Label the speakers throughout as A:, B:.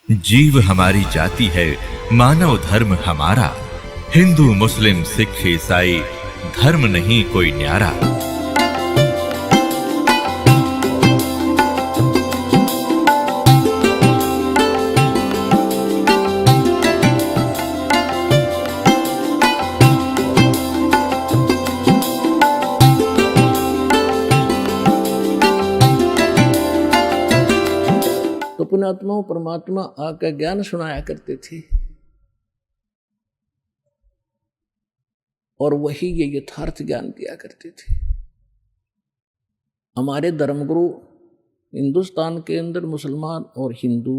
A: जीव हमारी जाति है, मानव धर्म हमारा। हिंदू मुस्लिम सिख ईसाई धर्म नहीं कोई न्यारा।
B: तो पुण्यात्माओं परमात्मा आकर ज्ञान सुनाया करते थे और वही ये यथार्थ ज्ञान दिया करते थे। हमारे धर्मगुरु हिंदुस्तान के अंदर मुसलमान और हिंदू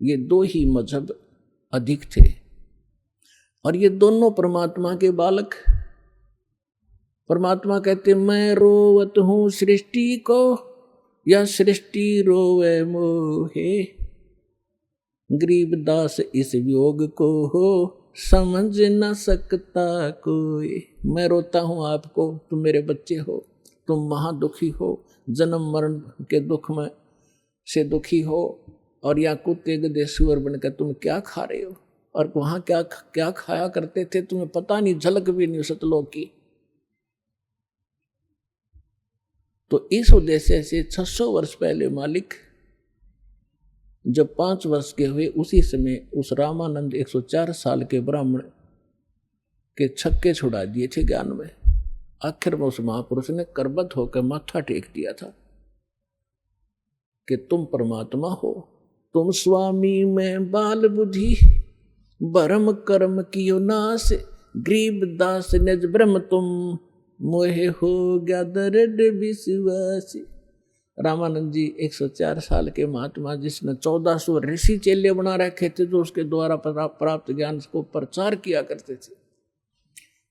B: ये दो ही मजहब अधिक थे और ये दोनों परमात्मा के बालक। परमात्मा कहते मैं रोवत हूँ सृष्टि को या सृष्टि रोवे मोहे, गरीबदास इस वियोग को हो समझ न सकता कोई। मैं रोता हूँ आपको, तुम मेरे बच्चे हो, तुम महादुखी हो, जन्म मरण के दुख में से दुखी हो और या कुत्ते गधे सुअर बनकर तुम क्या खा रहे हो और वहाँ क्या क्या खाया करते थे तुम्हें पता नहीं, झलक भी नहीं सतलोक की। तो इस उद्देश्य से 600 वर्ष पहले मालिक जब 5 वर्ष के हुए उसी समय उस रामानंद 104 साल के ब्राह्मण के छक्के छुड़ा दिए थे ज्ञान में। आखिर में उस महापुरुष ने करबत होकर माथा टेक दिया था कि तुम परमात्मा हो, तुम स्वामी में बाल बुद्धि, भरम कर्म कियो नाश, गरीब दास निज ब्रह्म तुम, मोहे हो गया दर्द विश्वासी। रामानंद जी 104 साल के महात्मा जिसने 1400 ऋषि चेले बना रखे थे जो उसके द्वारा प्राप्त ज्ञान को प्रचार किया करते थे।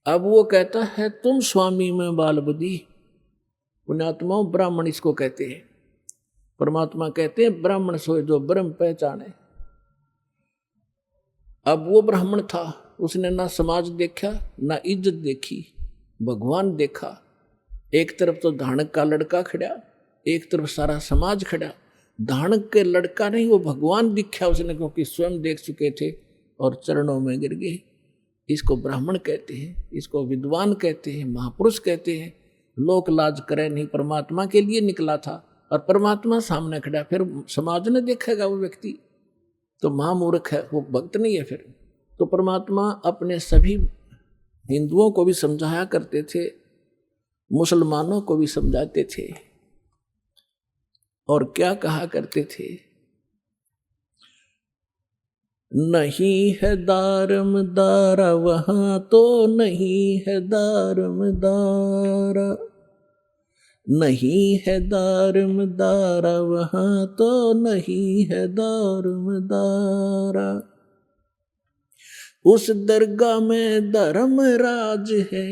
B: अब वो कहता है तुम स्वामी में बाल बुद्धि। पुण्यात्माओं ब्राह्मण इसको कहते हैं। परमात्मा कहते हैं ब्राह्मण सोए जो ब्रह्म पहचाने। अब वो ब्राह्मण था, उसने ना समाज देखा ना इज्जत देखी, भगवान देखा। एक तरफ तो धानक का लड़का खड़ा, एक तरफ सारा समाज खड़ा। धानक के लड़का नहीं, वो भगवान दिखा उसने, क्योंकि स्वयं देख चुके थे और चरणों में गिर गए। इसको ब्राह्मण कहते हैं, इसको विद्वान कहते हैं, महापुरुष कहते हैं। लोक लाज करे नहीं, परमात्मा के लिए निकला था और परमात्मा सामने खड़ा, फिर समाज ने देखेगा वो व्यक्ति तो महामूर्ख है, वो भक्त नहीं है। फिर तो परमात्मा अपने सभी हिंदुओं को भी समझाया करते थे, मुसलमानों को भी समझाते थे और क्या कहा करते थे, नहीं है दारम दारा वहां तो नहीं है दारम दारा, नहीं है दारम दारा वहां तो नहीं है दारम दारा। उस दरगाह में धर्म राज है,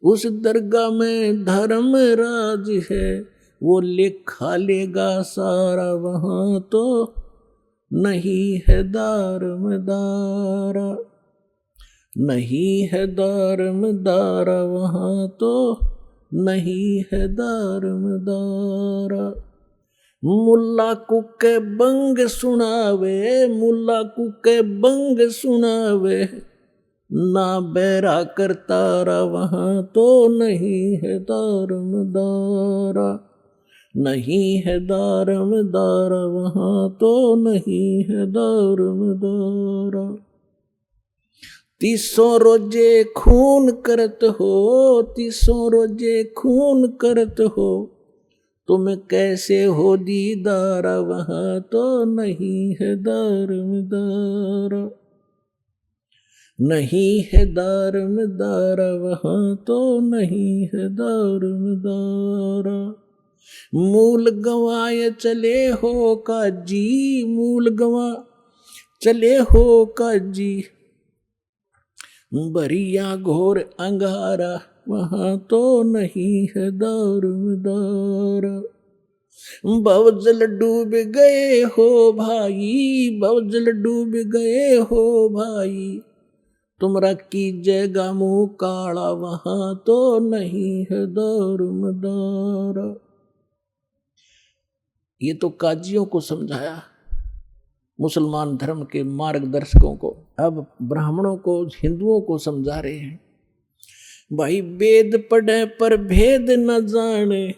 B: उस दरगाह में धर्म राज है, वो लिखा लेगा सारा वहां तो नहीं है दारम दारा, नहीं है दारम दारा वहां तो नहीं है दारम दारा। मुल्ला कुके बंग सुनावे, मुल्ला कुके बंग सुनावे, ना बैरा करतारा वहां तो नहीं है दारम दारा, नहीं है दारम दारा वहां तो नहीं है दारम दारा। 300 रोजे खून करत हो, 300 रोजे खून करत हो, तुम कैसे हो दीदारा वहां तो नहीं है दारम दारा, नहीं है दारम दारा वहां तो नहीं है दारम दारा। मूल गवाए चले हो काजी, मूल गवा चले हो काजी, बरिया घोर अंगारा वहां तो नहीं है दारम दारा। भवजल डूब गए हो भाई, भवजल डूब गए हो भाई, तुमरा की जगह मुँह काला वहां तो नहीं है दारम दारा। ये तो काजियों को समझाया मुसलमान धर्म के मार्गदर्शकों को अब ब्राह्मणों को, हिंदुओं को समझा रहे हैं। भाई वेद पढ़े पर भेद न जाने,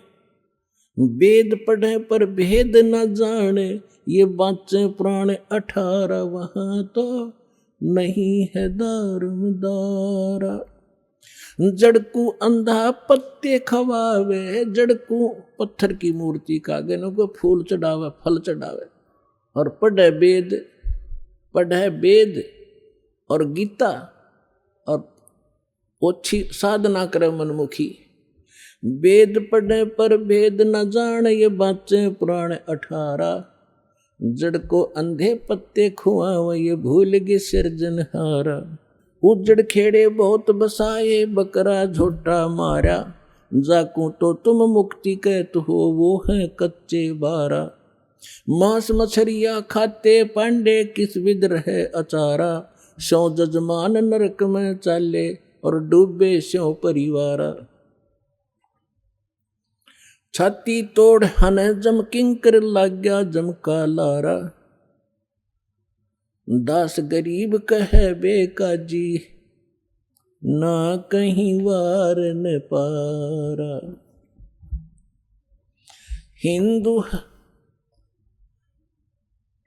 B: वेद पढ़े पर भेद न जाने, ये बाँचे प्राण 18 वहां तो नहीं है दारमदारा। जड़कू अंधा पत्ते खवावे, जड़कू पत्थर की मूर्ति का गनों को फूल चढ़ावे, फल चढ़ावे। और पढ़े वेद और गीता और ओछी साधना करे मनमुखी। वेद पढ़े पर भेद न जाने, ये बाँचे पुराण 18। जड़ को अंधे पत्ते खुआव, ये भूल गए सिरजनहारा। उजड़ खेड़े बहुत बसाए, बकरा झोटा मारा। जाकू तो तुम मुक्ति कहत हो, वो है कच्चे बारा। मांस मछरिया खाते पांडे, किस विद रहे अचारा। सौ जजमान नरक में चाले, और डूबे स्यों परिवारा। छाती तोड़ हन जम किंकर, लाग्या जम का लारा। दास गरीब कहे बेकाजी, ना कहीं वार न पारा।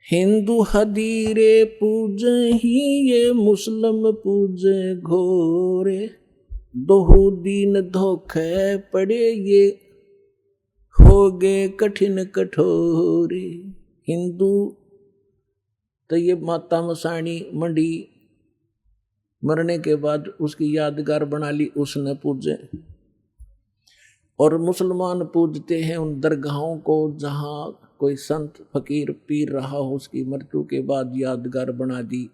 B: हिंदू हदीरे पूजे ही, ये मुस्लिम पूजे घोरे। दोहु दीन धोखे पड़े, ये हो गए कठिन कठोरे। हिंदू तो ये माता मसाणी मंडी मरने के बाद उसकी यादगार बना ली, उसने पूजे। और मुसलमान पूजते हैं उन दरगाहों को जहाँ कोई संत फकीर पीर रहा हो, उसकी मृत्यु के बाद यादगार बना दी।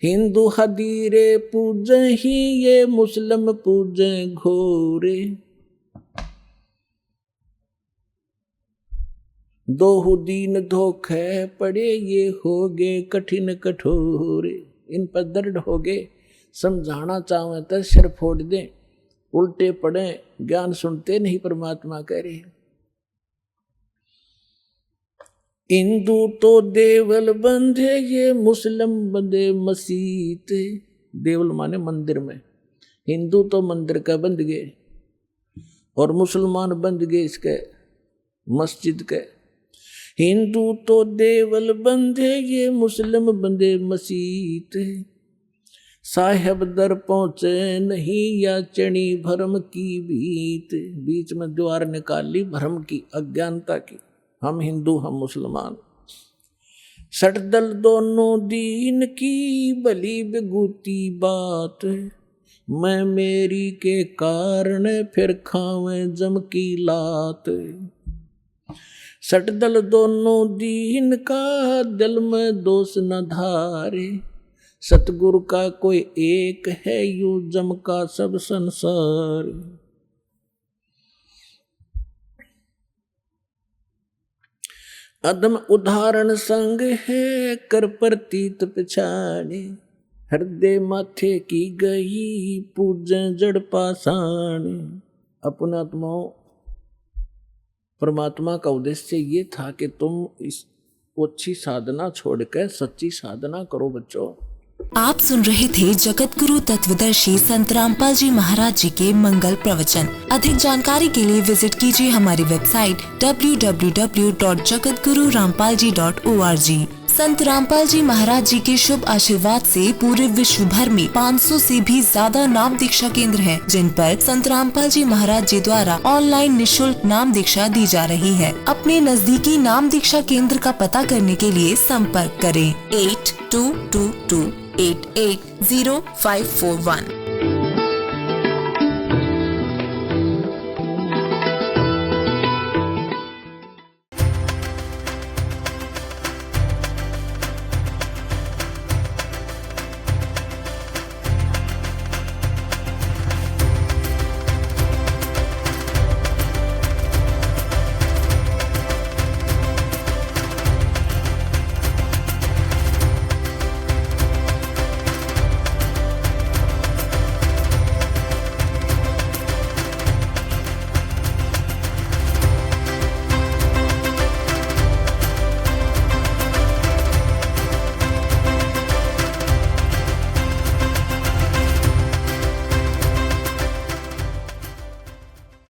B: हिंदू हदीरे पूजे ही, ये मुस्लिम पूजे घोरे। दोहु दीन धोखे पड़े, ये हो गए कठिन कठोरे। इन पर दर्द हो गए, समझाना चाहे तो सिर फोड़ दें। उल्टे पड़े, ज्ञान सुनते नहीं, परमात्मा कह रहे। हिंदू तो देवल बंधे, ये मुस्लिम बंधे मसीत। देवल माने मंदिर में, हिंदू तो मंदिर का बंध गए और मुसलमान बंध गए इसके मस्जिद के। हिंदू तो देवल बंधे, ये मुस्लिम बंधे मसीत। साहेब दर पहुंचे नहीं, या चढ़ी भरम की भीत। बीच में द्वार निकाली भरम की, अज्ञानता की। हम हिंदू हम मुसलमान, सटदल दोनों दीन की, भली बेगूती बात। मैं मेरी के कारण, फिर खावे जम की लात। सटदल दोनों दीन का, दिल में दोष न धारे। सतगुरु का कोई एक है, यू जम का सब संसार। अदम उदाहरण संग है, कर प्रतीत पछाड़े। हृदय माथे की गई, पूजे जड़ पाषाण। अपना आत्माओं, परमात्मा का उद्देश्य ये था कि तुम इस ओछी साधना छोड़कर सच्ची साधना करो बच्चों।
C: आप सुन रहे थे जगत गुरु तत्वदर्शी संत रामपाल जी महाराज जी के मंगल प्रवचन। अधिक जानकारी के लिए विजिट कीजिए हमारी वेबसाइट www.jagatgururampalji.org। संत रामपाल जी महाराज जी के शुभ आशीर्वाद से पूरे विश्व भर में 500 से भी ज्यादा नाम दीक्षा केंद्र हैं, जिन पर संत रामपाल जी महाराज जी द्वारा ऑनलाइन निशुल्क नाम दीक्षा दी जा रही है। अपने नजदीकी नाम दीक्षा केंद्र का पता करने के लिए संपर्क करें 8222880541।